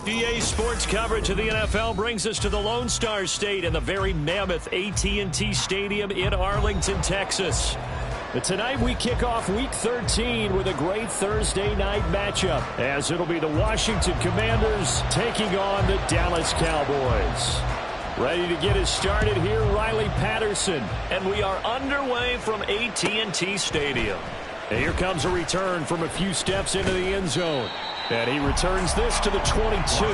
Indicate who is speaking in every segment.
Speaker 1: EA Sports coverage of the NFL brings us to the Lone Star State and the very mammoth AT&T Stadium in Arlington, Texas. But tonight we kick off Week 13 with a great Thursday night matchup, as it'll be the Washington Commanders taking on the Dallas Cowboys. Ready to get us started here, Riley Patterson. And we are underway from AT&T Stadium. And here comes a return from a few steps into the end zone. And he returns this to the 22.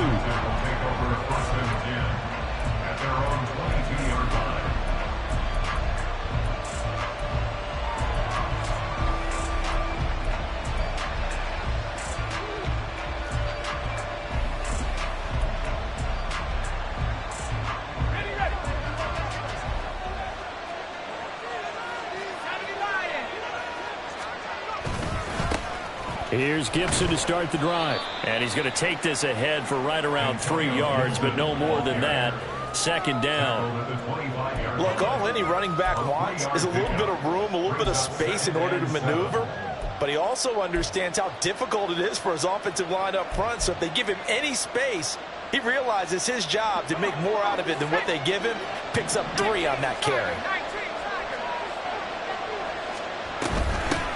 Speaker 1: Here's Gibson to start the drive. And he's going to take this ahead for right around 3 yards, but no more than that. Second down.
Speaker 2: Look, all any running back wants is a little bit of room, a little bit of space in order to maneuver. But he also understands how difficult it is for his offensive line up front. So if they give him any space, he realizes his job to make more out of it than what they give him. Picks up 3 on that carry.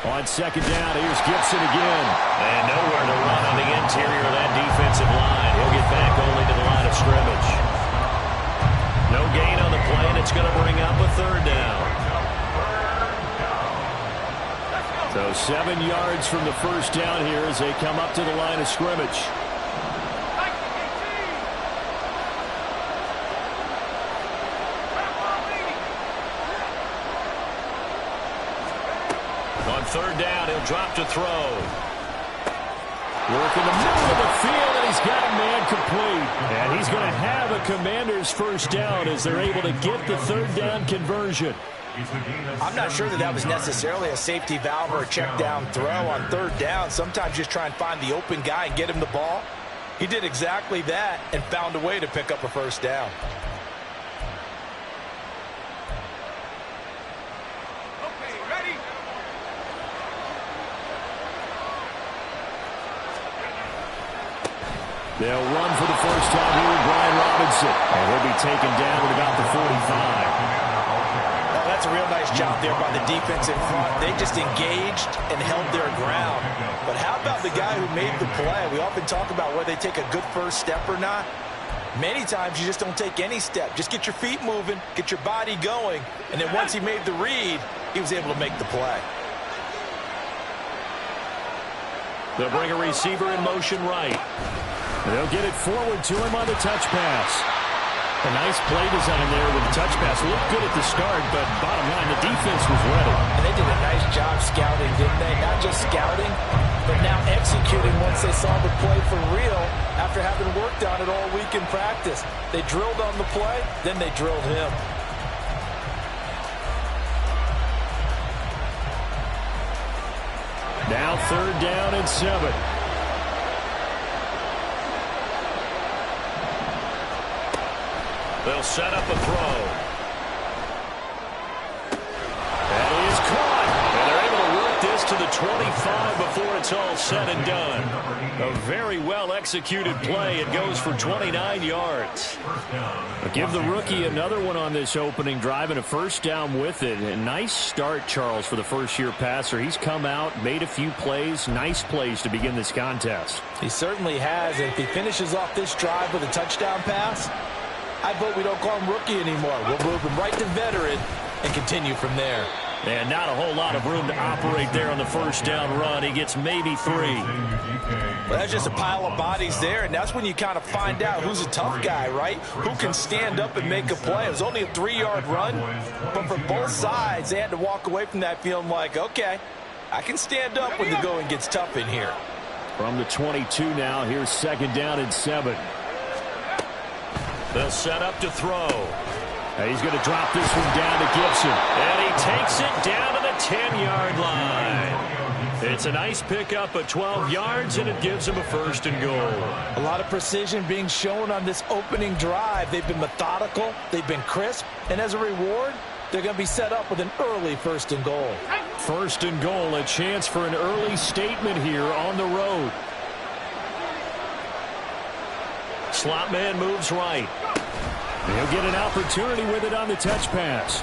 Speaker 1: On second down, here's Gibson again. And nowhere to run on the interior of that defensive line. He'll get back only to the line of scrimmage. No gain on the play, and it's going to bring up a third down. So 7 yards from the first down here as they come up to the line of scrimmage. Third down, he'll drop to throw. Work in the middle of the field, and he's got a man complete. And he's going to have a Commander's first down as they're able to get the third down conversion.
Speaker 2: I'm not sure that was necessarily a safety valve or a check down throw on third down. Sometimes just try and find the open guy and get him the ball. He did exactly that and found a way to pick up a first down.
Speaker 1: They'll run for the first time here with Brian Robinson. And he'll be taken down at about the 45.
Speaker 2: Oh, that's a real nice job there by the defense in front. They just engaged and held their ground. But how about the guy who made the play? We often talk about whether they take a good first step or not. Many times you just don't take any step. Just get your feet moving, get your body going. And then once he made the read, he was able to make the play.
Speaker 1: They'll bring a receiver in motion right. They'll get it forward to him on the touch pass. A nice play design there with the touch pass. Looked good at the start, but bottom line, the defense was ready.
Speaker 2: And they did a nice job scouting, didn't they? Not just scouting, but now executing once they saw the play for real after having worked on it all week in practice. They drilled on the play, then they drilled him.
Speaker 1: Now third down and 7. They'll set up a throw. That is caught. And they're able to work this to the 25 before it's all said and done. A very well-executed play. It goes for 29 yards. I'll give the rookie another one on this opening drive and a first down with it. A nice start, Charles, for the first-year passer. He's come out, made a few plays, nice plays to begin this contest.
Speaker 2: He certainly has. And if he finishes off this drive with a touchdown pass, I vote we don't call him rookie anymore. We'll move him right to veteran and continue from there.
Speaker 1: And not a whole lot of room to operate there on the first down run. He gets maybe 3.
Speaker 2: Well, that's just a pile of bodies there, and that's when you kind of find out who's a tough guy, right? Who can stand up and make a play. It was only a 3-yard run, but for both sides, they had to walk away from that feeling like, okay, I can stand up when the going gets tough in here.
Speaker 1: From the 22 now, here's second down and 7. They'll set up to throw. And he's going to drop this one down to Gibson. And he takes it down to the 10-yard line. It's a nice pickup of 12 yards, and it gives him a first and goal.
Speaker 2: A lot of precision being shown on this opening drive. They've been methodical. They've been crisp. And as a reward, they're going to be set up with an early first and goal.
Speaker 1: First and goal, a chance for an early statement here on the road. slot man moves right. He'll get an opportunity with it on the touch pass.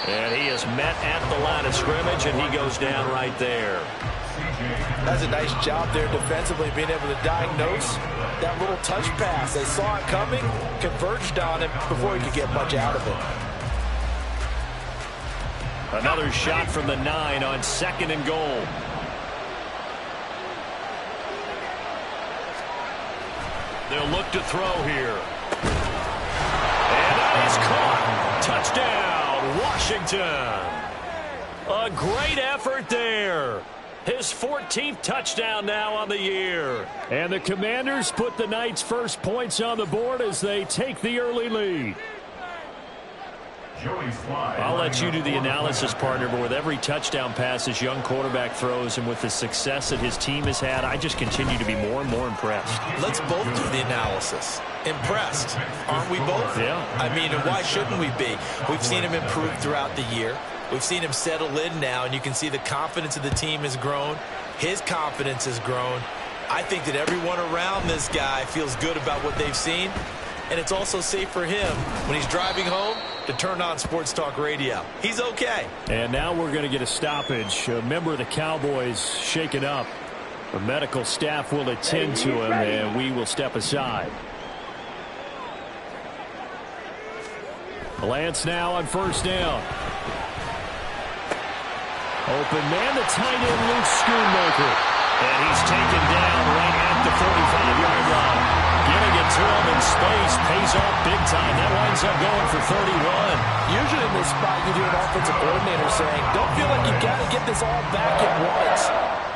Speaker 1: And he is met at the line of scrimmage, and he goes down right there.
Speaker 2: That's a nice job there defensively, being able to diagnose that little touch pass. They saw it coming, converged on it before he could get much out of it.
Speaker 1: Another shot from the 9 on 2nd and goal. They'll look to throw here. And that is caught. Touchdown, Washington. A great effort there. His 14th touchdown now on the year. And the Commanders put the Knights' first points on the board as they take the early lead. I'll let you do the analysis, partner, but with every touchdown pass this young quarterback throws and with the success that his team has had, I just continue to be more and more impressed.
Speaker 2: Let's both do the analysis. Impressed. Aren't we both?
Speaker 1: Yeah.
Speaker 2: I mean, and why shouldn't we be? We've seen him improve throughout the year. We've seen him settle in now, and you can see the confidence of the team has grown. His confidence has grown. I think that everyone around this guy feels good about what they've seen, and it's also safe for him when he's driving home to turn on Sports Talk Radio. He's okay.
Speaker 1: And now we're going to get a stoppage. A member of the Cowboys shaken up. The medical staff will attend to him, and we will step aside. Lance now on 1st down. Open man, the tight end, Luke Schoonmaker. And he's taken down right at the 45-yard line. Getting it to him in space pays off big time. That winds up going for 31.
Speaker 2: Usually in this spot, you hear an offensive coordinator saying, don't feel like you've got to get this all back at once.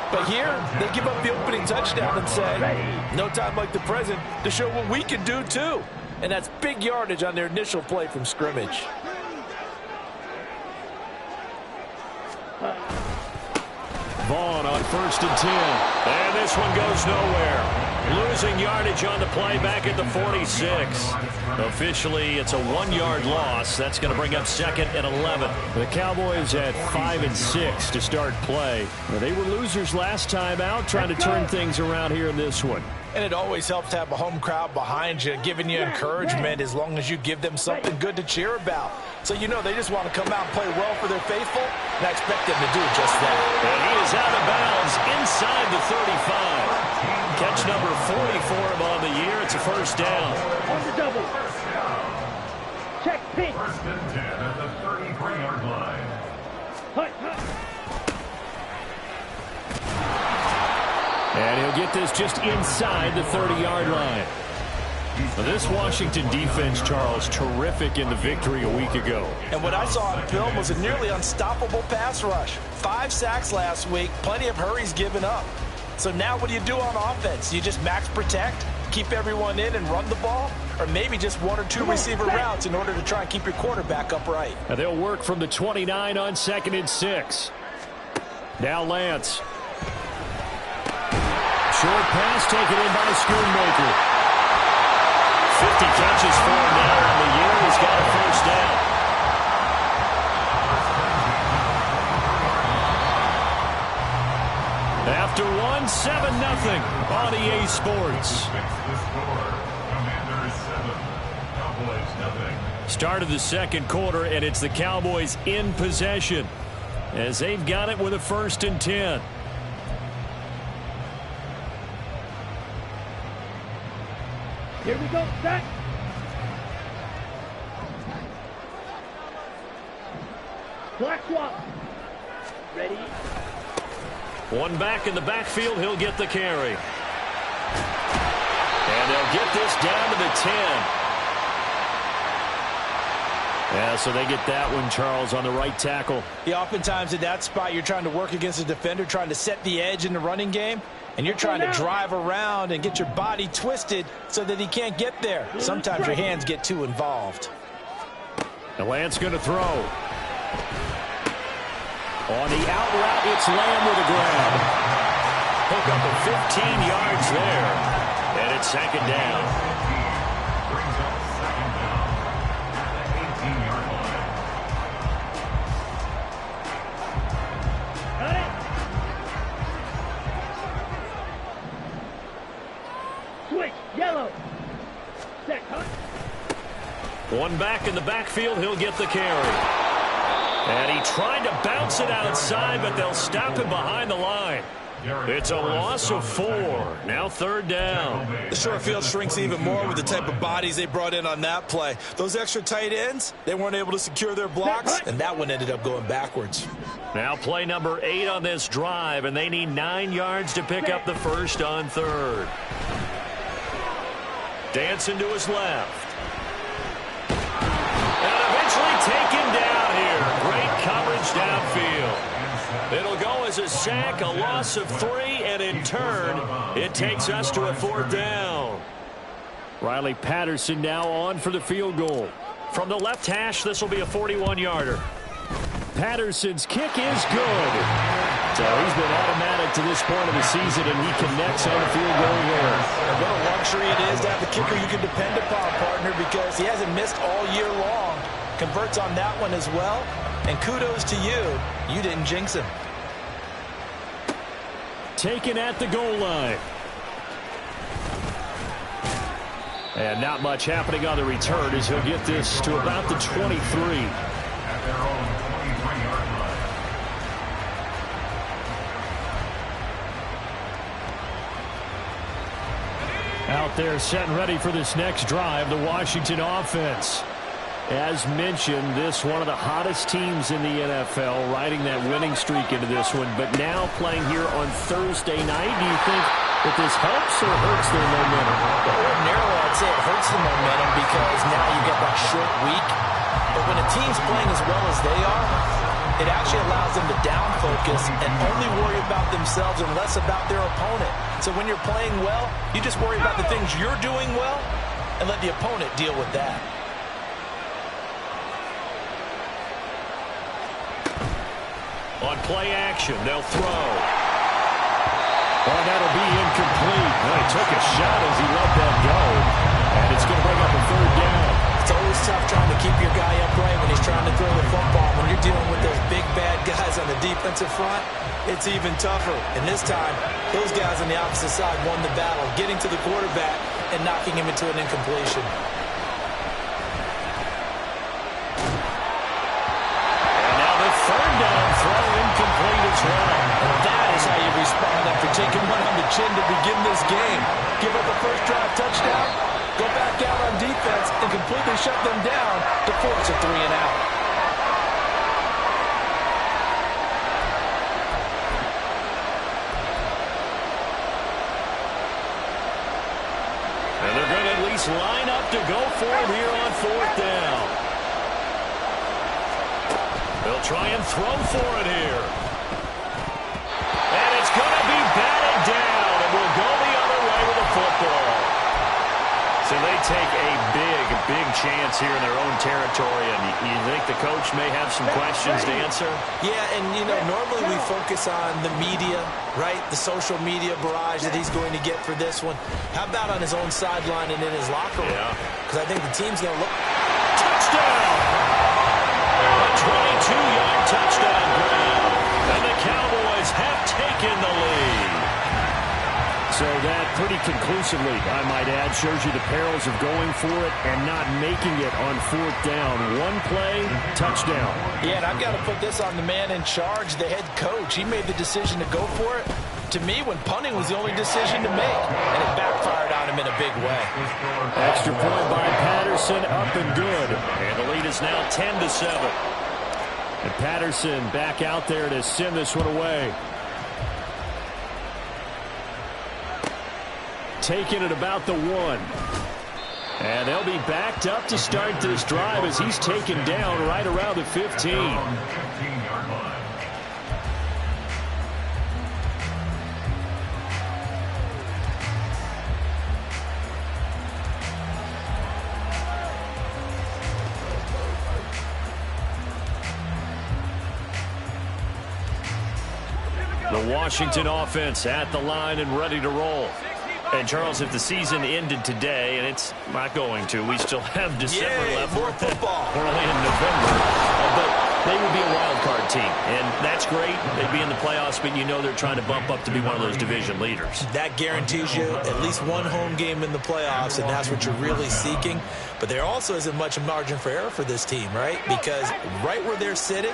Speaker 2: But here, they give up the opening touchdown and say, no time like the present to show what we can do too. And that's big yardage on their initial play from scrimmage.
Speaker 1: Vaughn on 1st and 10. And this one goes nowhere. Losing yardage on the play back at the 46. Officially, it's a 1-yard loss. That's going to bring up 2nd and 11. The Cowboys at 5 and 6 to start play. Well, they were losers last time out, trying to turn things around here in this one.
Speaker 2: And it always helps to have a home crowd behind you, giving you encouragement as long as you give them something good to cheer about. So you know they just want to come out and play well for their faithful, and I expect them to do just that.
Speaker 1: And he is out of bounds inside the 35. Catch number 40 for him on the year. It's a 1st down.
Speaker 3: On the double. Check pitch.
Speaker 4: 1st and 10 at the 33-yard line.
Speaker 1: And he'll get this just inside the 30-yard line. Now this Washington defense, Charles, terrific in the victory a week ago.
Speaker 2: And what I saw on film was a nearly unstoppable pass rush. 5 sacks last week, plenty of hurries given up. So now what do you do on offense? You just max protect, keep everyone in and run the ball? Or maybe just 1 or 2 receiver routes in order to try and keep your quarterback upright?
Speaker 1: Now they'll work from the 29 on 2nd and 6. Now Lance. Short pass taken in by Schoonmaker. 50 catches for him now on the year. He's got a 1st down. After 7-0 on EA Sports. Start of the 2nd quarter, and it's the Cowboys in possession as they've got it with a 1st and 10.
Speaker 3: Here we go, set. Black swap. Ready.
Speaker 1: One back in the backfield, he'll get the carry. And they'll get this down to the 10. Yeah, so they get that one, Charles, on the right tackle.
Speaker 2: Yeah, oftentimes at that spot, you're trying to work against a defender, trying to set the edge in the running game, and you're trying to drive around and get your body twisted so that he can't get there. Sometimes your hands get too involved.
Speaker 1: The Lance going to throw. On the out route, it's Lamb with a grab. Hook up at 15 yards there, and it's 2nd down.
Speaker 3: Switch, yellow.
Speaker 1: One back in the backfield, he'll get the carry. And he tried to bounce it outside, but they'll stop him behind the line. It's a loss of 4. Now 3rd down.
Speaker 2: The short field shrinks even more with the type of bodies they brought in on that play. Those extra tight ends, they weren't able to secure their blocks, and that one ended up going backwards.
Speaker 1: Now play number 8 on this drive, and they need 9 yards to pick up the first on 3rd. Dancing to his left. And eventually taken down here. Great coverage downfield. It'll go as a sack, a loss of 3, and in turn, it takes us to a 4th down. Riley Patterson now on for the field goal. From the left hash, this will be a 41-yarder. Patterson's kick is good. So he's been automatic to this point of the season, and he connects on the field goal here.
Speaker 2: And what a luxury it is to have a kicker you can depend upon, partner, because he hasn't missed all year long. Converts on that one as well. And kudos to you. You didn't jinx him.
Speaker 1: Taken at the goal line. And not much happening on the return as he'll get this to about the 23.
Speaker 4: At their own 23-yard line.
Speaker 1: Out there set and ready for this next drive, the Washington offense. As mentioned, this one of the hottest teams in the NFL, riding that winning streak into this one, but now playing here on Thursday night. Do you think that this helps or hurts their momentum?
Speaker 2: Well, ordinarily, I'd say it hurts the momentum because now you get that short week. But when a team's playing as well as they are, it actually allows them to down focus and only worry about themselves and less about their opponent. So when you're playing well, you just worry about the things you're doing well and let the opponent deal with that.
Speaker 1: On play action, they'll throw. Oh, that'll be incomplete. Well, he took a shot as he let that go. And it's going to bring up a 3rd down.
Speaker 2: It's always tough trying to keep your guy upright when he's trying to throw the football. When you're dealing with those big, bad guys on the defensive front, it's even tougher. And this time, those guys on the opposite side won the battle, getting to the quarterback and knocking him into an incompletion.
Speaker 1: Incomplete as well.
Speaker 2: And that is how you respond after taking one on the chin to begin this game. Give up a first drive touchdown, go back out on defense, and completely shut them down to force a 3 and out.
Speaker 1: And they're going to at least line up to go for it here on 4th down. They'll try and throw for it here. And it's going to be batted down, and we'll go the other way with the football. So they take a big, big chance here in their own territory, and you think the coach may have some questions to answer?
Speaker 2: Yeah, and, you know, normally we focus on the media, right? The social media barrage that he's going to get for this one. How about on his own sideline and in his locker room?
Speaker 1: Yeah.
Speaker 2: Because I think the team's going to look.
Speaker 1: Touchdown! A 22-yard touchdown grab, and the Cowboys have taken the lead. So that pretty conclusively, I might add, shows you the perils of going for it and not making it on 4th down. One play, touchdown.
Speaker 2: Yeah, and I've got to put this on the man in charge, the head coach. He made the decision to go for it. To me, when punting was the only decision to make, and it backfired on him in a big way.
Speaker 1: Extra point by Patterson, up and good. And the lead is now 10-7. And Patterson back out there to send this one away. Taking it about the 1. And they'll be backed up to start this drive as he's taken down right around the 15.
Speaker 4: 15-yard line.
Speaker 1: The Washington offense at the line and ready to roll. And, Charles, if the season ended today, and it's not going to, we still have December left.
Speaker 2: More football.
Speaker 1: We're only in November. But They would be a wild card team, and that's great. They'd be in the playoffs, but you know they're trying to bump up to be one of those division leaders.
Speaker 2: That guarantees you at least one home game in the playoffs, and that's what you're really seeking. But there also isn't much margin for error for this team, right? Because right where they're sitting,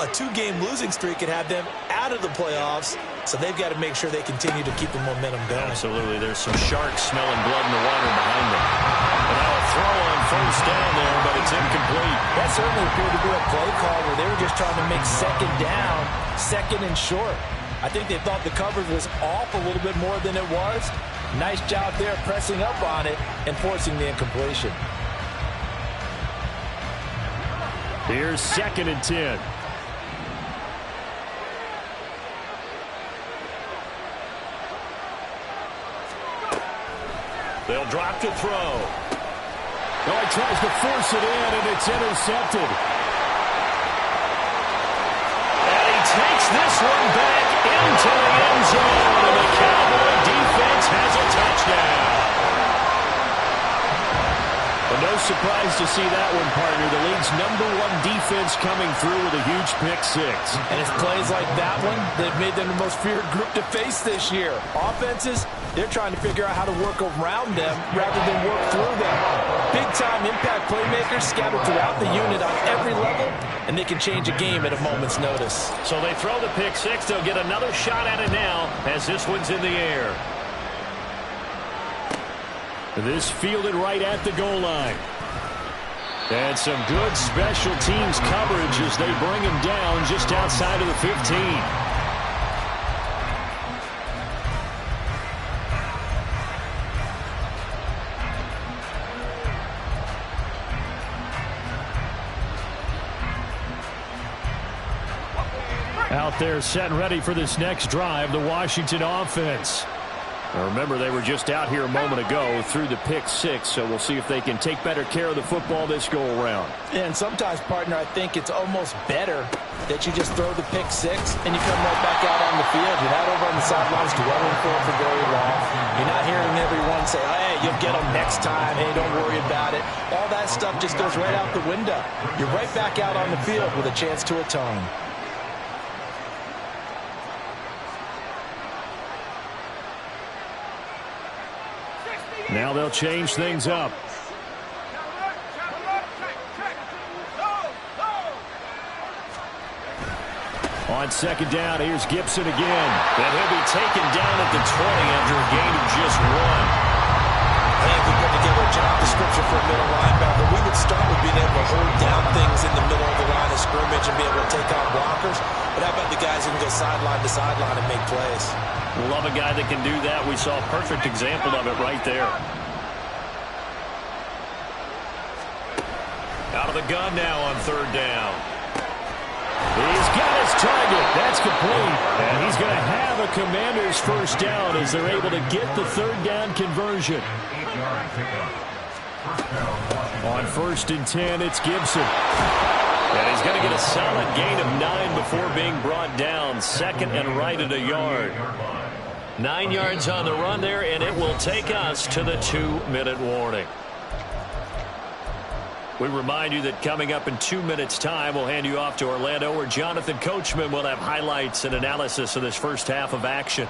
Speaker 2: a 2-game losing streak could have them out of the playoffs, so they've got to make sure they continue to keep the momentum going.
Speaker 1: Absolutely. There's some sharks smelling blood in the water behind them. And now a throw on first down there, but it's incomplete.
Speaker 2: That certainly appeared to be a play call where they were just trying to make second down, second and short. I think they thought the coverage was off a little bit more than it was. Nice job there pressing up on it and forcing the incompletion.
Speaker 1: Here's 2nd and 10. They'll drop to throw. Oh, he tries to force it in, and it's intercepted. And he takes this one back into the end zone, and the Cowboy defense has a touchdown. But no surprise to see that one, partner. The league's #1 defense coming through with a huge pick six.
Speaker 2: And it's plays like that one that made them the most feared group to face this year. Offenses, they're trying to figure out how to work around them rather than work through them. Big-time impact playmakers scattered throughout the unit on every level, and they can change a game at a moment's notice.
Speaker 1: So they throw the pick six. They'll get another shot at it now as this one's in the air. This fielded right at the goal line. And some good special teams coverage as they bring him down just outside of the 15. Out there set and ready for this next drive, the Washington offense. Now remember, they were just out here a moment ago through the pick six, so we'll see if they can take better care of the football this go-around.
Speaker 2: And sometimes, partner, I think it's almost better that you just throw the pick six and you come right back out on the field. You're not over on the sidelines dwelling for very long. You're not hearing everyone say, hey, you'll get them next time. Hey, don't worry about it. All that stuff just goes right out the window. You're right back out on the field with a chance to atone.
Speaker 1: Now they'll change things up. On 2nd down, here's Gibson again. And he'll be taken down at the 20 after a gain of just 1.
Speaker 2: I think we put together a job description for a middle linebacker. We would start with being able to hold down things in the middle of the line of scrimmage and be able to take on blockers. But how about the guys who can go sideline to sideline and make plays?
Speaker 1: Love a guy that can do that. We saw a perfect example of it right there. Out of the gun now on 3rd down. He's got his target. That's complete. And he's going to have a Commander's first down as they're able to get the 3rd down conversion. On 1st and 10, it's Gibson. And he's going to get a solid gain of 9 before being brought down. 2nd and right at a yard. 9 yards on the run there, and it will take us to the 2-minute warning. We remind you that coming up in 2 minutes' time, we'll hand you off to Orlando, where Jonathan Coachman will have highlights and analysis of this first half of action.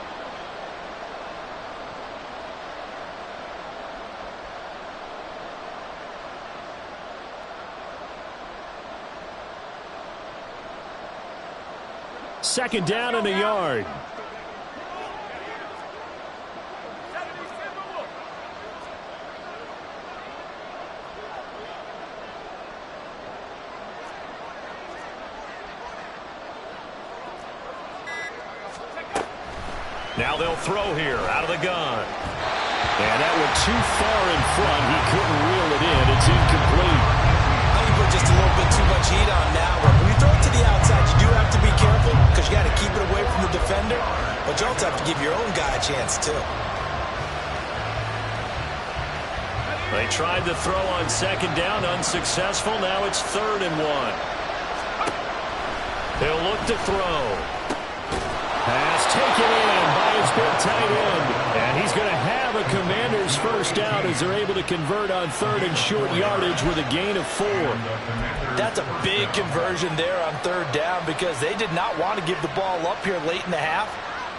Speaker 1: Second down and a yard. Now they'll throw here out of the gun. And that went too far in front. He couldn't reel it in. It's incomplete.
Speaker 2: I think we're just a little bit too much heat on that one. When you throw it to the outside, you do have to be careful because you got to keep it away from the defender. But you also have to give your own guy a chance, too.
Speaker 1: They tried to throw on 2nd down, unsuccessful. Now it's 3rd and 1. They'll look to throw. Pass taken in by his big tight end. And he's going to have a Commander's first down as they're able to convert on 3rd and short yardage with a gain of 4.
Speaker 2: That's a big conversion there on 3rd down because they did not want to give the ball up here late in the half.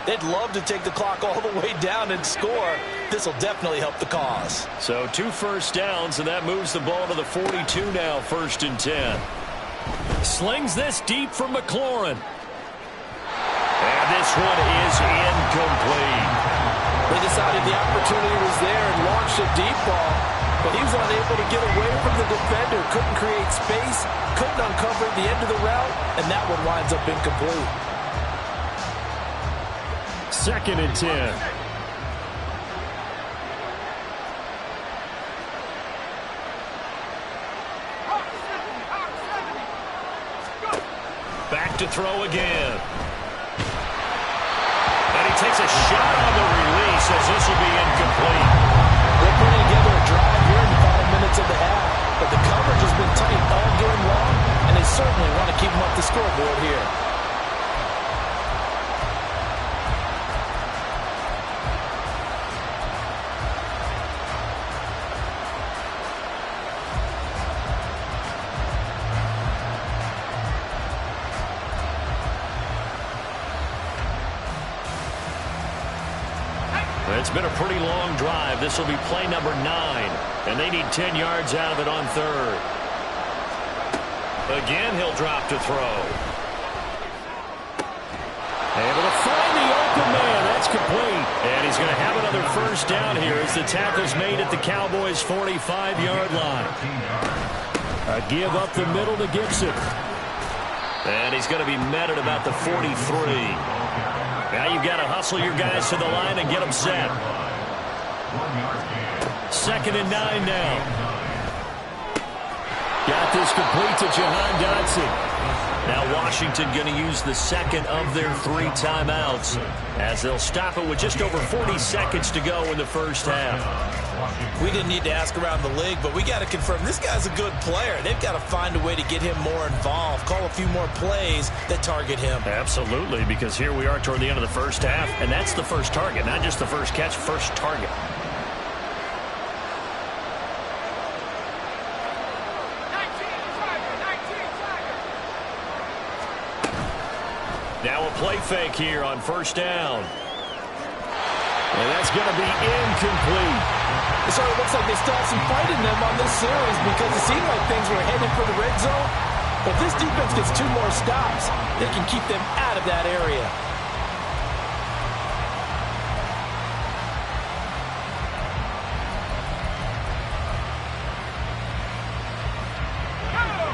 Speaker 2: They'd love to take the clock all the way down and score. This will definitely help the cause.
Speaker 1: So 2 first downs, and that moves the ball to the 42 now, 1st and 10. Slings this deep from McLaurin. And this one is incomplete.
Speaker 2: They decided the opportunity was there and launched a deep ball, but he was unable to get away from the defender, couldn't create space, couldn't uncover the end of the route, and that one winds up incomplete.
Speaker 1: 2nd and 10. Back to throw again. And he takes a shot on the release as this will be incomplete.
Speaker 2: They're putting together a drive here in the final minutes of the half, but the coverage has been tight all game long, and they certainly want to keep them off the scoreboard here.
Speaker 1: It's been a pretty long drive. This will be play number 9, and they need 10 yards out of it on 3rd. Again, he'll drop to throw. Able to find the open man. That's complete. And he's going to have another first down here as the tackle's made at the Cowboys' 45-yard line. A give up the middle to Gibson. And he's going to be met at about the 43. Now you've got to hustle your guys to the line and get them set. 2nd and 9 now. Got this complete to Jahan Dotson. Now Washington going to use the second of their 3 timeouts as they'll stop it with just over 40 seconds to go in the first half.
Speaker 2: We didn't need to ask around the league, but we got to confirm this guy's a good player. They've got to find a way to get him more involved, call a few more plays that target him.
Speaker 1: Absolutely, because here we are toward the end of the first half, and that's the first target, not just the first catch, first target. Now a play fake here on 1st down. And that's going to be incomplete.
Speaker 2: So it looks like they still have some fight in them on this series because it seemed like things were headed for the red zone. But if this defense gets 2 more stops, they can keep them out of that area.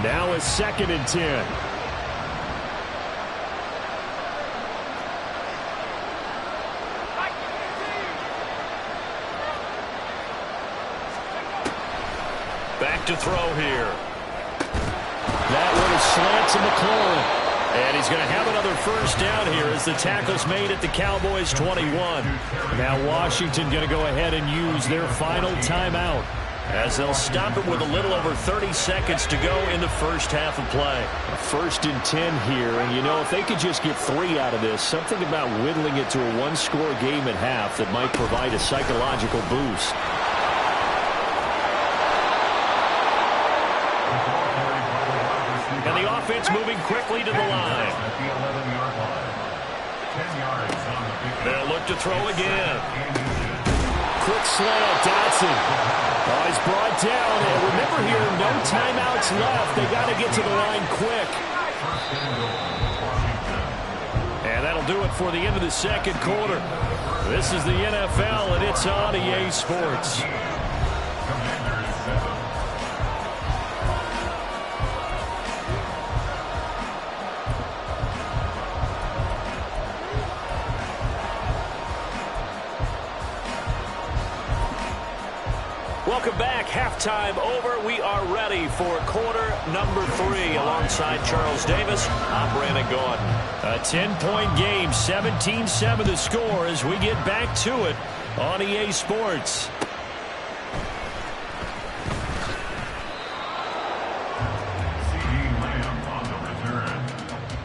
Speaker 1: Now it's 2nd and 10. Back to throw here. That one is slant to McLaurin. And he's going to have another first down here as the tackle's made at the Cowboys' 21. Now Washington going to go ahead and use their final timeout as they'll stop it with a little over 30 seconds to go in the first half of play. 1st and 10 here, and you know, if they could just get 3 out of this, something about whittling it to a 1-score game at half that might provide a psychological boost. And the offense moving quickly to the line. They'll look to throw again. Quick slant, Dotson. Oh, he's brought down. And remember here, no timeouts left. They got to get to the line quick. And that'll do it for the end of the 2nd quarter. This is the NFL, and it's on EA Sports. Welcome back. Halftime over. We are ready for quarter number 3 alongside Charles Davis. I'm Brandon Gordon. A 10-point game, 17-7 the score as we get back to it on EA Sports.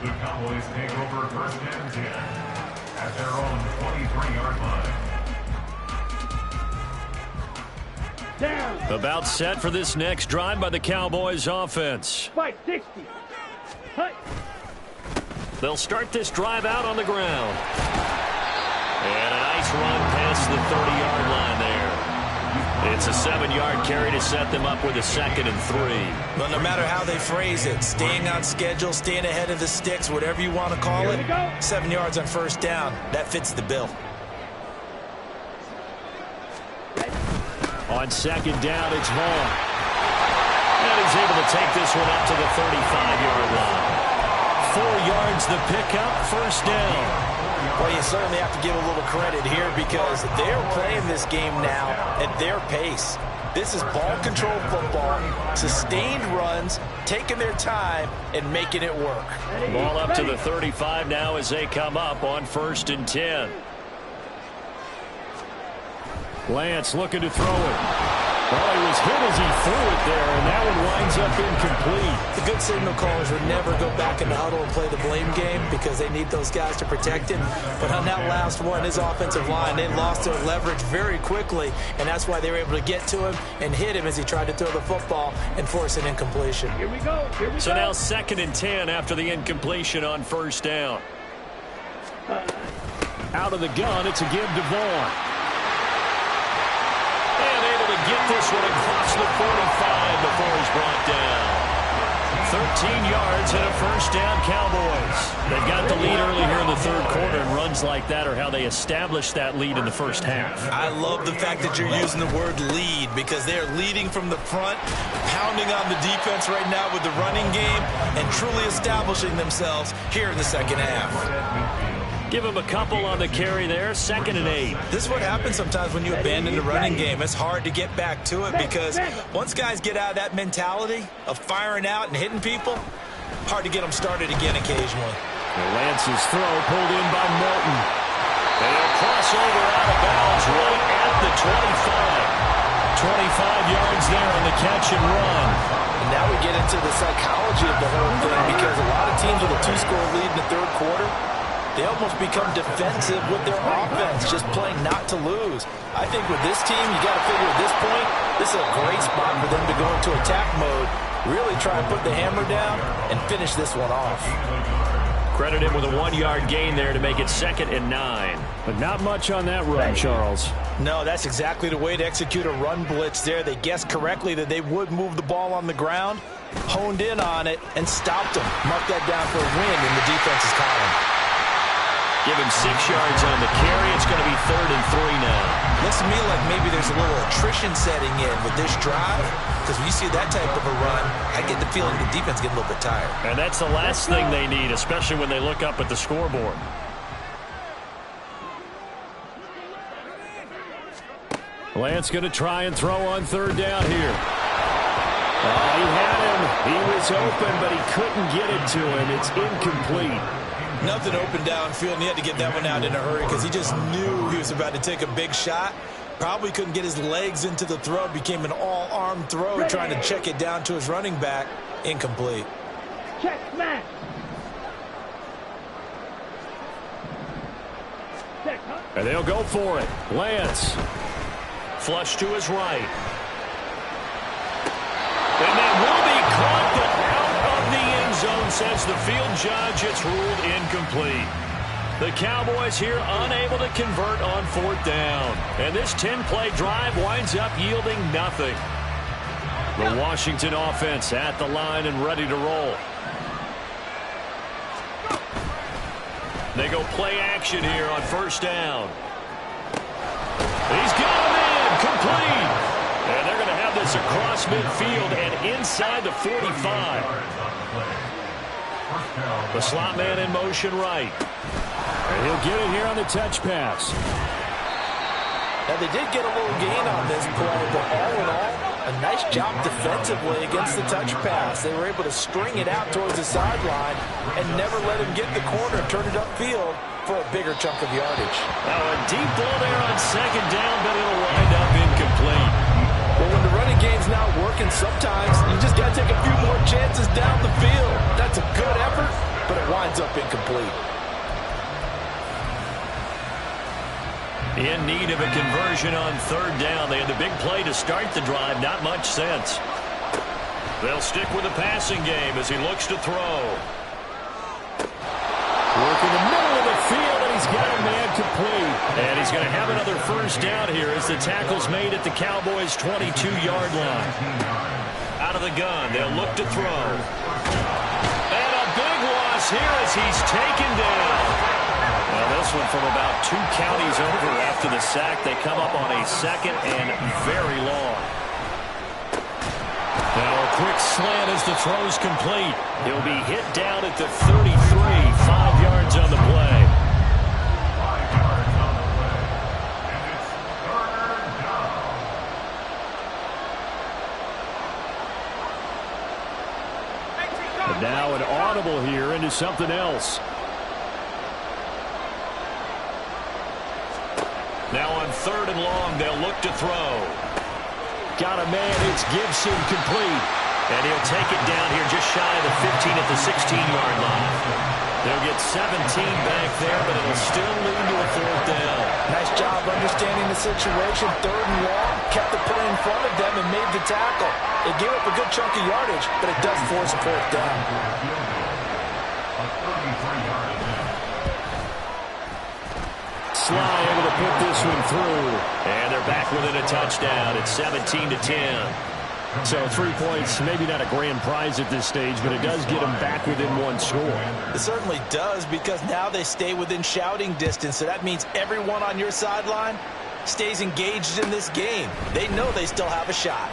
Speaker 4: The Cowboys take over 1st and 10 at their own 23-yard line.
Speaker 3: Down.
Speaker 1: About set for this next drive by the Cowboys offense.
Speaker 3: Fight 60. Hut.
Speaker 1: They'll start this drive out on the ground. And a nice run past the 30-yard line there. It's a 7-yard carry to set them up with a 2nd and 3.
Speaker 2: Well, no matter how they phrase it, staying on schedule, staying ahead of the sticks, whatever you want to call it, 7 yards on first down, that fits the bill.
Speaker 1: On 2nd down, it's Vaughn. And he's able to take this one up to the 35-yard line. 4 yards the pickup, first down.
Speaker 2: Well, you certainly have to give a little credit here because they're playing this game now at their pace. This is ball control football, sustained runs, taking their time, and making it work.
Speaker 1: Ball up to the 35 now as they come up on 1st and 10. Lance looking to throw it. Well, he was hit as he threw it there, and that one winds up incomplete.
Speaker 2: The good signal callers would never go back in the huddle and play the blame game because they need those guys to protect him. But on that last one, his offensive line, they lost their leverage very quickly, and that's why they were able to get to him and hit him as he tried to throw the football and force an incompletion.
Speaker 3: Here we go.
Speaker 1: So now 2nd and 10 after the incompletion on first down. Out of the gun, it's a give to Vaughn. And able to get this one across the 45 before he's brought down. 13 yards and a first down, Cowboys. They've got the lead early here in the 3rd quarter, and runs like that are how they established that lead in the first half.
Speaker 2: I love the fact that you're using the word lead because they're leading from the front, pounding on the defense right now with the running game, and truly establishing themselves here in the 2nd half.
Speaker 1: Give him a couple on the carry there, 2nd and 8.
Speaker 2: This is what happens sometimes when you abandon the running game. It's hard to get back to it because once guys get out of that mentality of firing out and hitting people, hard to get them started again occasionally.
Speaker 1: Lance's throw pulled in by Morton. And he'll cross over out of bounds right at the 25. 25 yards there on the catch and run.
Speaker 2: And now we get into the psychology of the whole thing because a lot of teams with a 2-score lead in the 3rd quarter, they almost become defensive with their offense, just playing not to lose. I think with this team, you got to figure at this point, this is a great spot for them to go into attack mode, really try and put the hammer down and finish this one off.
Speaker 1: Credit him with a 1-yard gain there to make it 2nd and 9. But not much on that run, Charles.
Speaker 2: No, that's exactly the way to execute a run blitz there. They guessed correctly that they would move the ball on the ground, honed in on it, and stopped them. Mark that down for a win in the defense's column.
Speaker 1: Give him 6 yards on the carry. It's going to be 3rd and 3 now.
Speaker 2: Looks to me like maybe there's a little attrition setting in with this drive because when you see that type of a run, I get the feeling the defense getting a little bit tired.
Speaker 1: And that's the last thing they need, especially when they look up at the scoreboard. Lance going to try and throw on 3rd down here. He had him. He was open, but he couldn't get it to him. It's incomplete.
Speaker 2: Nothing open downfield, and he had to get that one out in a hurry because he just knew he was about to take a big shot. Probably couldn't get his legs into the throw. Became an all-arm throw, trying to check it down to his running back. Incomplete.
Speaker 3: Check smash.
Speaker 1: And they'll go for it. Lance. Flush to his right. And that will be caught, but out of the end zone, says the field judge. It's ruled incomplete. The Cowboys here unable to convert on 4th down. And this 10-play drive winds up yielding nothing. The Washington offense at the line and ready to roll. They go play action here on 1st down. He's got him in, complete. And they're going to have this across midfield and inside the 45. The slot man in motion right. And he'll get it here on the touch pass.
Speaker 2: Now, they did get a little gain on this play, but all in all, a nice job defensively against the touch pass. They were able to string it out towards the sideline and never let him get the corner and turn it upfield for a bigger chunk of yardage.
Speaker 1: Now, a deep ball there on 2nd down, but it'll wind up incomplete.
Speaker 2: Well, when the running game's not working, sometimes you just got to take a few more chances down the field. That's a good effort, but it winds up incomplete.
Speaker 1: In need of a conversion on third down. They had the big play to start the drive. Not much sense. They'll stick with the passing game as he looks to throw. Work in the middle of the field, and he's got a man complete. And he's going to have another first down here as the tackle's made at the Cowboys' 22-yard line. Out of the gun, they'll look to throw. And a big loss here as he's taken down. Well, this one from about 2 counties over after the sack. They come up on a second and very long. Now a quick slant as the throw's complete. He'll be hit down at the 33, 5 yards on the play.
Speaker 4: 5 yards on the play. And it's third down.
Speaker 1: But now an audible here into something else. Now on third and long, they'll look to throw. Got a man, it's Gibson, complete. And he'll take it down here just shy of the 15 at the 16-yard line. They'll get 17 back there, but it'll still lead to a fourth down.
Speaker 2: Nice job understanding the situation. Third and long, kept the play in front of them and made the tackle. It gave up a good chunk of yardage, but it does force a fourth down.
Speaker 4: A 33-yard attempt.
Speaker 1: Sly able to put this one through. And they're back within a touchdown. It's 17-10. So 3 points, maybe not a grand prize at this stage, but it does get them back within one score.
Speaker 2: It certainly does, because now they stay within shouting distance. So that means everyone on your sideline stays engaged in this game. They know they still have a shot.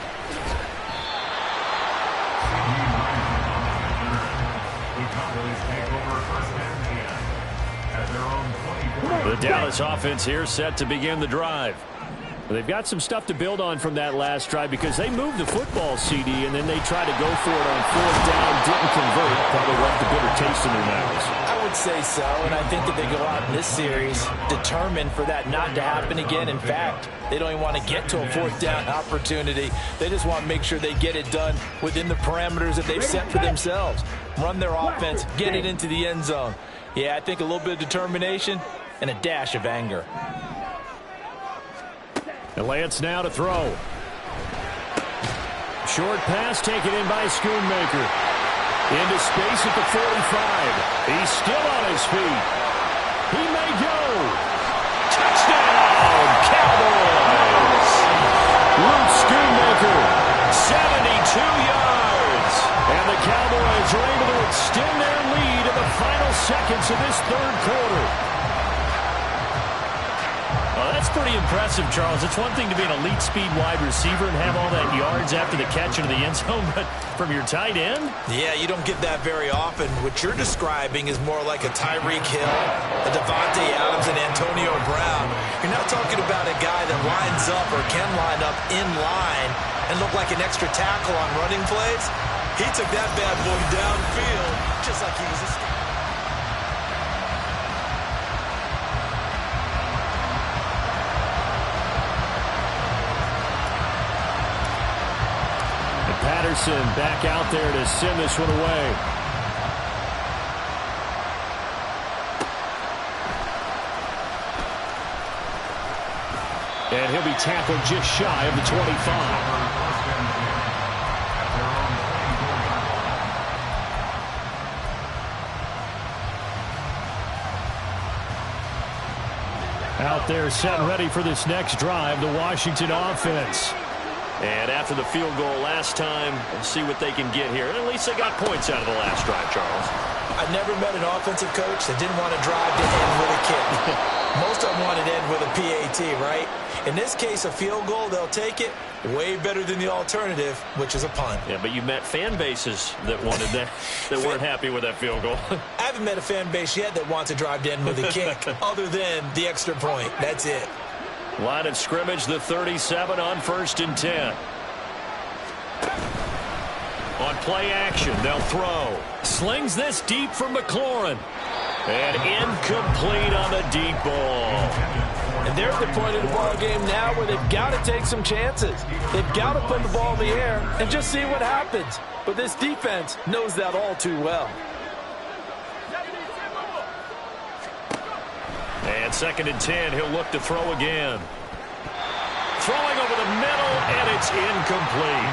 Speaker 1: The Dallas offense here set to begin the drive. They've got some stuff to build on from that last drive because they moved the football, CD, and then they tried to go for it on fourth down, didn't convert, probably left a bitter taste in their mouths.
Speaker 2: I would say so, and I think that they go out in this series determined for that not to happen again. In fact, they don't even want to get to a fourth down opportunity. They just want to make sure they get it done within the parameters that they've set for themselves. Run their offense, get it into the end zone. Yeah, I think a little bit of determination and a dash of anger.
Speaker 1: And Lance now to throw. Short pass taken in by Schoonmaker. Into space at the 45. He's still on his feet. He may go. Touchdown, Cowboys! Luke Schoonmaker, 72 yards. And the Cowboys are able to extend their lead in the final seconds of this third quarter. Well, that's pretty impressive, Charles. It's one thing to be an elite speed wide receiver and have all that yards after the catch into the end zone, but from your tight end?
Speaker 2: Yeah, you don't get that very often. What you're describing is more like a Tyreek Hill, a Devontae Adams, and Antonio Brown. You're not talking about a guy that lines up or can line up in line and look like an extra tackle on running plays. He took that bad boy downfield just like he was a star.
Speaker 1: Patterson back out there to send this one away. And he'll be tackled just shy of the 25. Out there set and ready for this next drive, the Washington offense. And after the field goal last time, we'll see what they can get here. And at least they got points out of the last drive, Charles.
Speaker 2: I've never met an offensive coach that didn't want to drive to end with a kick. Most of them want to end with a PAT, right? In this case, a field goal, they'll take it. Way better than the alternative, which is a punt.
Speaker 1: Yeah, but you met fan bases that wanted that, that weren't happy with that field goal.
Speaker 2: I haven't met a fan base yet that wants to drive to end with a kick, other than the extra point. That's it.
Speaker 1: Line of scrimmage, the 37 on 1st and 10. On play action, they'll throw. Slings this deep for McLaurin. And incomplete on the deep ball.
Speaker 2: And they're at the point of the ball game now where they've got to take some chances. They've got to put the ball in the air and just see what happens. But this defense knows that all too well.
Speaker 1: And And 2nd and 10, he'll look to throw again. Throwing over the middle, and it's incomplete.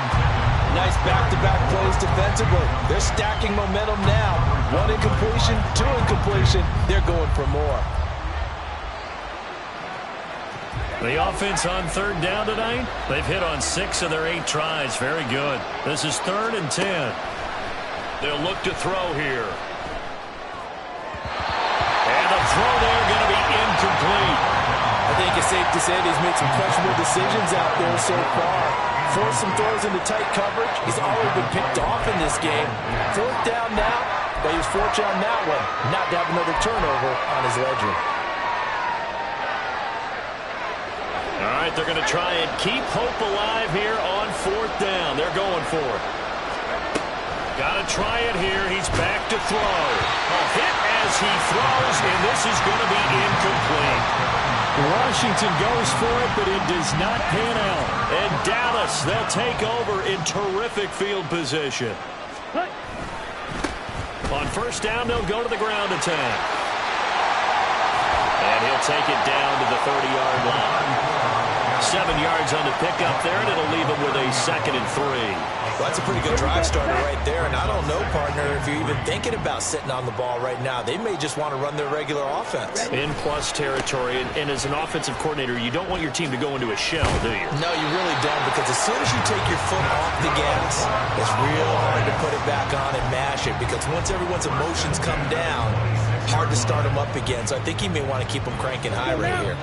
Speaker 2: Nice back-to-back plays defensively. They're stacking momentum now. 1 incompletion, 2 incompletion. They're going for more.
Speaker 1: The offense on 3rd down tonight, they've hit on 6 of their 8 tries. Very good. This is 3rd and 10. They'll look to throw here. And the throw there going to be incomplete.
Speaker 2: I think it's safe to say that he's made some questionable decisions out there so far. Forced some throws into tight coverage. He's already been picked off in this game. 4th down now, but he was fortunate on that one not to have another turnover on his ledger.
Speaker 1: All right, they're going to try and keep hope alive here on 4th down. They're going for it. Got to try it here. He's back to throw. A hit as he throws, and this is going to be incomplete. Washington goes for it, but it does not pan out. And Dallas, they'll take over in terrific field position. On 1st down, they'll go to the ground attack. And he'll take it down to the 30-yard line. 7 yards on the pickup there, and it'll leave him with a 2nd and 3.
Speaker 2: Well, that's a pretty good drive starter right there. And I don't know, partner, if you're even thinking about sitting on the ball right now. They may just want to run their regular offense.
Speaker 1: In plus territory, and as an offensive coordinator, you don't want your team to go into a shell, do you?
Speaker 2: No, you really don't, because as soon as you take your foot off the gas, it's real hard to put it back on and mash it, because once everyone's emotions come down, hard to start them up again. So I think he may want to keep them cranking high right here.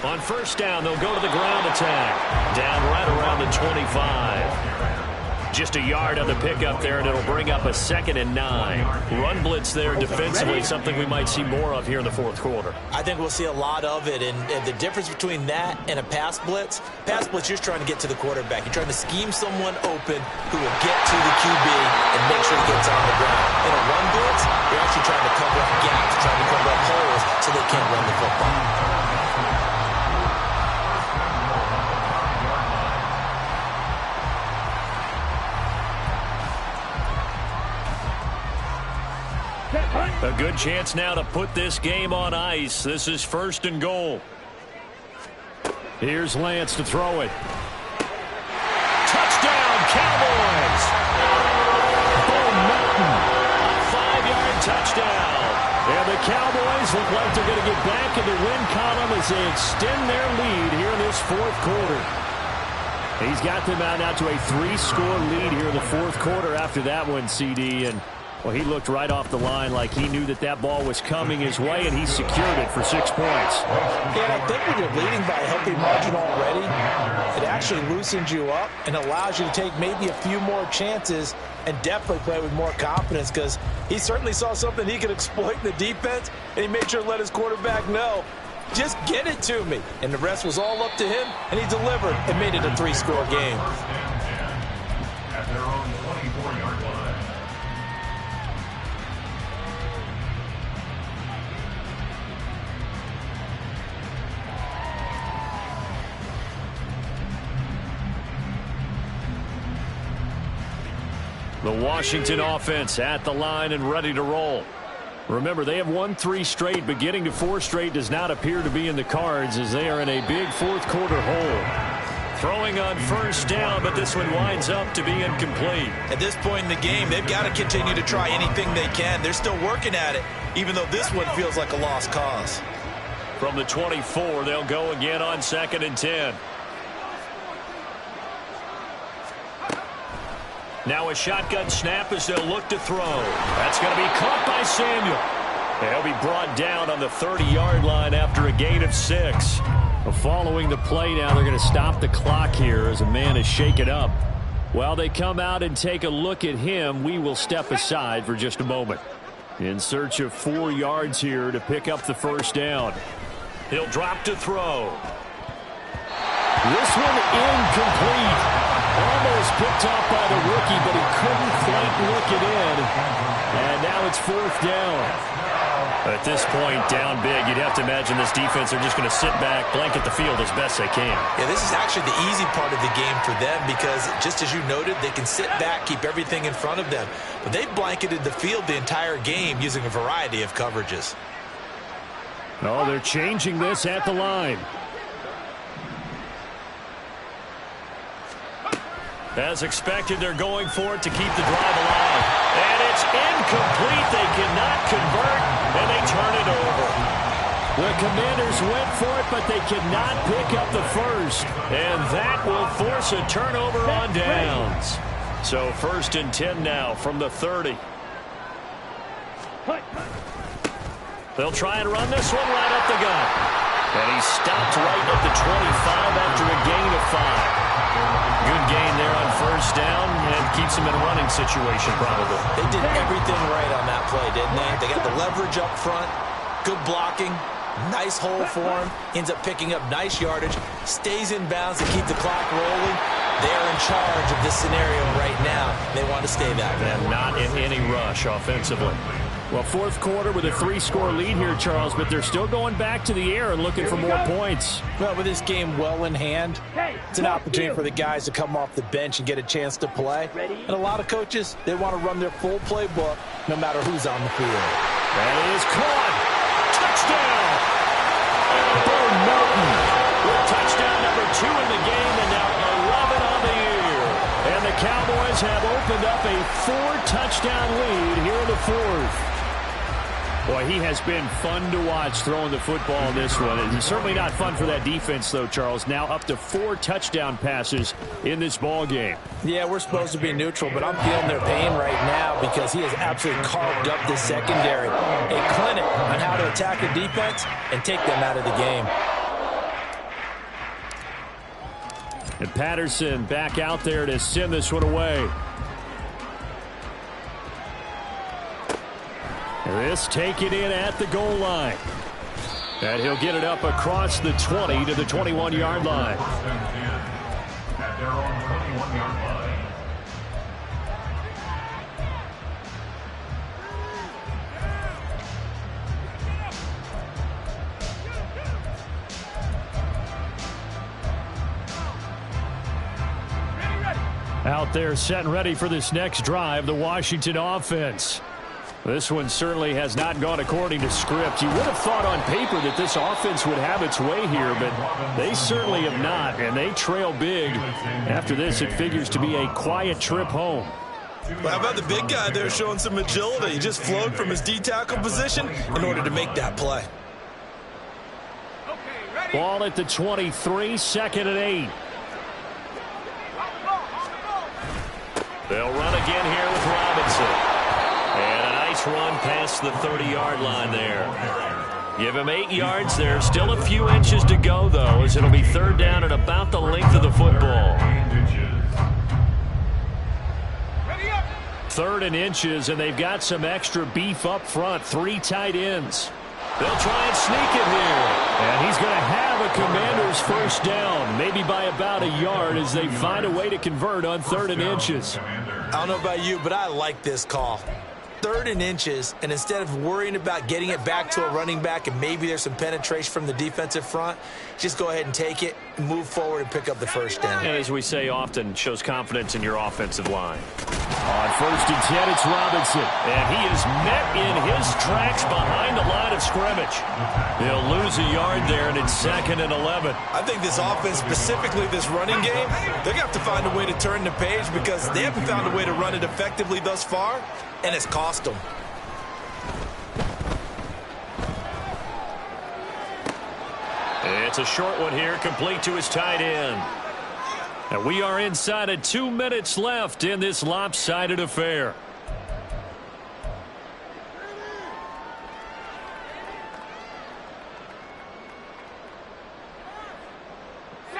Speaker 1: On 1st down, they'll go to the ground attack. Down right around the 25. Just a yard on the pickup there, and it'll bring up a 2nd and 9. Run blitz there defensively, something we might see more of here in the 4th quarter.
Speaker 2: I think we'll see a lot of it, and the difference between that and a pass blitz, you're just trying to get to the quarterback. You're trying to scheme someone open who will get to the QB and make sure he gets on the ground. In a run blitz, you're actually trying to cover up gaps, trying to cover up holes so they can't run the football.
Speaker 1: A good chance now to put this game on ice. This is 1st and goal. Here's Lance to throw it. Touchdown, Cowboys! Boom, Melton. A 5-yard touchdown. And the Cowboys look like they're going to get back in the win column as they extend their lead here in this 4th quarter. He's got them out now to a 3-score lead here in the 4th quarter after that one, CD. And well, he looked right off the line like he knew that that ball was coming his way, and he secured it for 6 points.
Speaker 2: Yeah, I think when you're leading by a healthy margin already, it actually loosens you up and allows you to take maybe a few more chances and definitely play with more confidence, because he certainly saw something he could exploit in the defense, and he made sure to let his quarterback know, just get it to me. And the rest was all up to him, and he delivered and made it a 3-score game.
Speaker 4: At their own 24-yard line.
Speaker 1: The Washington offense at the line and ready to roll. Remember, they have won 3 straight, but getting to 4 straight does not appear to be in the cards as they are in a big 4th quarter hole. Throwing on 1st down, but this one winds up to be incomplete.
Speaker 2: At this point in the game, they've got to continue to try anything they can. They're still working at it, even though this one feels like a lost cause.
Speaker 1: From the 24, they'll go again on 2nd and 10. Now a shotgun snap as they'll look to throw. That's going to be caught by Samuel. They'll be brought down on the 30-yard line after a gain of 6. Following the play now, they're going to stop the clock here as a man is shaken up. While they come out and take a look at him, we will step aside for just a moment. In search of 4 yards here to pick up the 1st down. He'll drop to throw. This one incomplete. Almost picked off by the rookie, but he couldn't quite look it in. And now it's 4th down. At this point, down big, you'd have to imagine this defense are just going to sit back, blanket the field as best they can.
Speaker 2: Yeah, this is actually the easy part of the game for them because, just as you noted, they can sit back, keep everything in front of them. But they've blanketed the field the entire game using a variety of coverages.
Speaker 1: Oh, they're changing this at the line. As expected, they're going for it to keep the drive alive. And it's incomplete. They cannot convert, and they turn it over. The Commanders went for it, but they cannot pick up the first. And that will force a turnover on downs. So 1st and 10 now from the 30. They'll try and run this one right up the gut. And he stopped right at the 25 after a gain of 5. Good gain there on 1st down and keeps him in a running situation probably.
Speaker 2: They did everything right on that play, didn't they? They got the leverage up front, good blocking, nice hole for him, ends up picking up nice yardage, stays in bounds to keep the clock rolling. They are in charge of this scenario right now. They want to stay that way.
Speaker 1: And not in any rush offensively. Well, 4th quarter with a 3-score lead here, Charles, but they're still going back to the air and looking for more points.
Speaker 2: Well, with this game well in hand, it's an opportunity for the guys to come off the bench and get a chance to play. And a lot of coaches, they want to run their full playbook no matter who's on the field.
Speaker 1: That is caught. Touchdown. Burn Melton with touchdown number 2 in the game and now 11 on the year. And the Cowboys have opened up a 4-touchdown lead here in the 4th. Boy, he has been fun to watch throwing the football in this one. It's certainly not fun for that defense, though, Charles. Now up to 4 touchdown passes in this ball game.
Speaker 2: Yeah, we're supposed to be neutral, but I'm feeling their pain right now because he has absolutely carved up this secondary. A clinic on how to attack a defense and take them out of the game.
Speaker 1: And Patterson back out there to send this one away. This taken in at the goal line. And he'll get it up across the 20 to the 21-yard line.
Speaker 4: At their own 21-yard line.
Speaker 1: Out there set and ready for this next drive, the Washington offense. This one certainly has not gone according to script. You would have thought on paper that this offense would have its way here, but they certainly have not, and they trail big. After this, it figures to be a quiet trip home.
Speaker 2: Well, how about the big guy there showing some agility? He just flowed from his D-tackle position in order to make that play.
Speaker 1: Ball at the 23, 2nd and 8. They'll run again here with Robinson. And a nice run past the 30-yard line there. Give him 8 yards. There's still a few inches to go, though, as it'll be 3rd down and about the length of the football. 3rd and inches, and they've got some extra beef up front. 3 tight ends. They'll try and sneak it here. And he's going to have a Commander's 1st down, maybe by about a yard as they find a way to convert on 3rd and inches.
Speaker 2: I don't know about you, but I like this call. 3rd and inches, and instead of worrying about getting it back to a running back and maybe there's some penetration from the defensive front, just go ahead and take it, move forward, and pick up the 1st down.
Speaker 1: And as we say often, shows confidence in your offensive line. On 1st and 10, it's Robinson, and he is met in his tracks behind the line of scrimmage. They'll lose a yard there, and it's 2nd and 11.
Speaker 2: I think this offense, specifically this running game, they're going to have to find a way to turn the page because they haven't found a way to run it effectively thus far, and it's cost them.
Speaker 1: It's a short one here, complete to his tight end. And we are inside of 2 minutes left in this lopsided affair.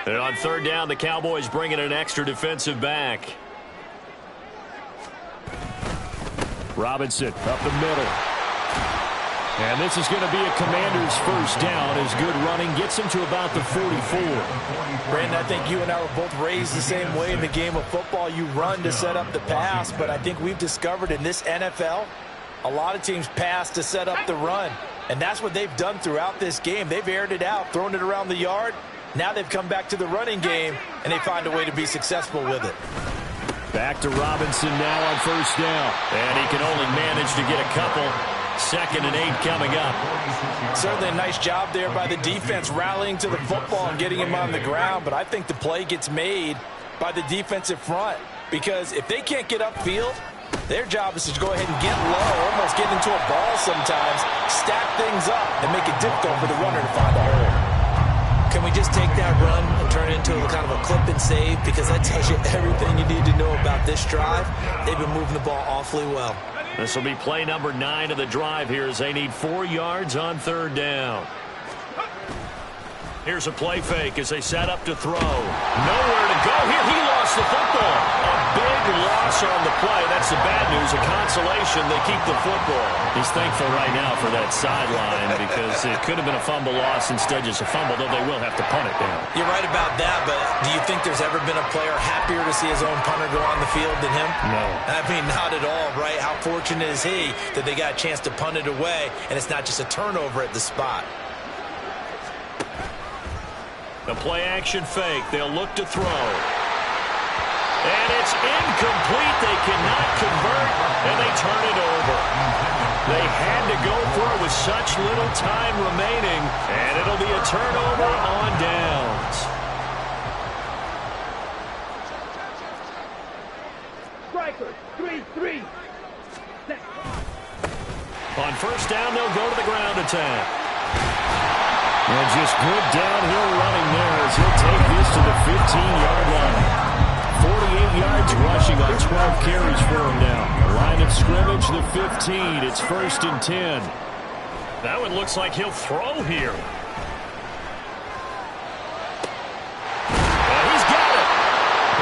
Speaker 1: And on 3rd down, the Cowboys bring in an extra defensive back. Robinson up the middle. And this is going to be a Commander's 1st down as good running gets him to about the 44.
Speaker 2: Brandon, I think you and I were both raised the same way in the game of football. You run to set up the pass, but I think we've discovered in this NFL, A lot of teams pass to set up the run, and that's what they've done throughout this game. They've aired it out, thrown it around the yard. Now they've come back to the running game, and they find a way to be successful with it.
Speaker 1: Back to Robinson now on first down. And he can only manage to get a couple. 2nd and 8 coming up.
Speaker 2: Certainly a nice job there by the defense rallying to the football and getting him on the ground. But I think the play gets made by the defensive front, because if they can't get upfield, their job is to go ahead and get low, almost get into a ball sometimes, stack things up, and make it difficult for the runner to find a hole.
Speaker 5: Can we just take that run and turn it into a kind of a clip and save? Because that tells you everything you need to know about this drive. They've been moving the ball awfully well.
Speaker 1: This will be play number 9 of the drive here as they need 4 yards on 3rd down. Here's a play fake as they set up to throw. Nowhere to go here. He lost the football. A big loss on the play. That's the bad news. A consolation. They keep the football. He's thankful right now for that sideline because it could have been a fumble loss, instead just a fumble, though they will have to punt it down.
Speaker 5: You're right about that, but do you think there's ever been a player happier to see his own punter go on the field than him?
Speaker 1: No.
Speaker 5: I mean, not at all, right? How fortunate is he that they got a chance to punt it away, and it's not just a turnover at the spot.
Speaker 1: The play-action fake. They'll look to throw. And it's incomplete. They cannot convert, and they turn it over. They had to go for it with such little time remaining, and it'll be a turnover on downs.
Speaker 3: Strikers, 3-3.
Speaker 1: On first down, they'll go to the ground attack. And just good downhill running there as he'll take this to the 15-yard line. 48 yards rushing on 12 carries for him now. Line of scrimmage, the 15. It's 1st and 10. That one looks like he'll throw here. And he's got it.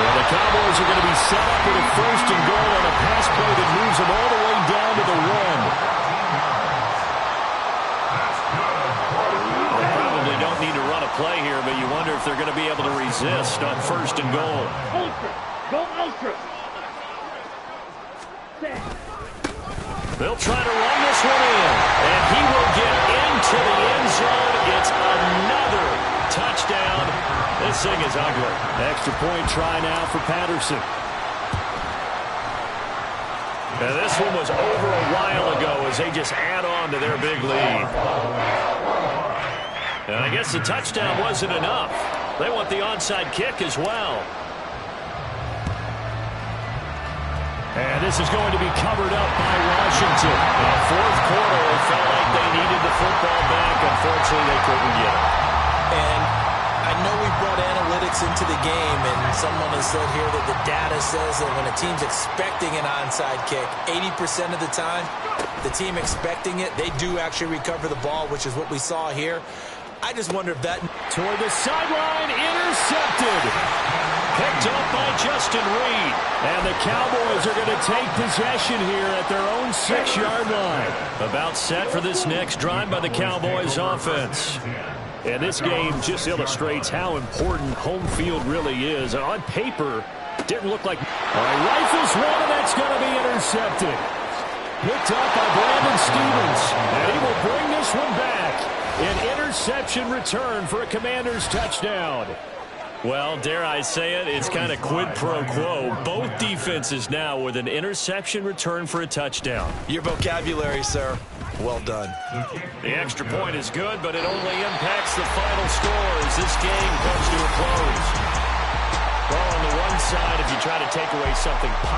Speaker 1: Well, the Cowboys are going to be set up with a 1st and goal on a pass play that moves them all the way down to the 1. Don't need to run a play here, but you wonder if they're going to be able to resist on 1st and goal.
Speaker 3: Ultra. Go ultra.
Speaker 1: They'll try to run this one in, and he will get into the end zone. It's another touchdown. This thing is ugly. Extra point try now for Patterson. And this one was over a while ago as they just add on to their big lead. And I guess the touchdown wasn't enough. They want the onside kick as well. And this is going to be covered up by Washington. In the 4th quarter, it felt like they needed the football back. Unfortunately, they couldn't get it.
Speaker 5: And I know we brought analytics into the game, and someone has said here that the data says that when a team's expecting an onside kick, 80% of the time, the team expecting it, they do actually recover the ball, which is what we saw here. I just wonder if that...
Speaker 1: Toward the sideline, intercepted. Picked up by Justin Reed. And the Cowboys are going to take possession here at their own 6-yard line. About set for this next drive by the Cowboys offense. And this game just illustrates how important home field really is. And on paper, didn't look like... All right, rifles one, and that's going to be intercepted. Picked up by Brandon Stevens. And he will bring this one back. An interception return for a Commanders touchdown. Well, dare I say it, it's kind of quid pro quo. Both defenses now with an interception return for a touchdown.
Speaker 2: Your vocabulary, sir. Well done.
Speaker 1: The extra point is good, but it only impacts the final score as this game comes to a close. Well, on the one side, if you try to take away something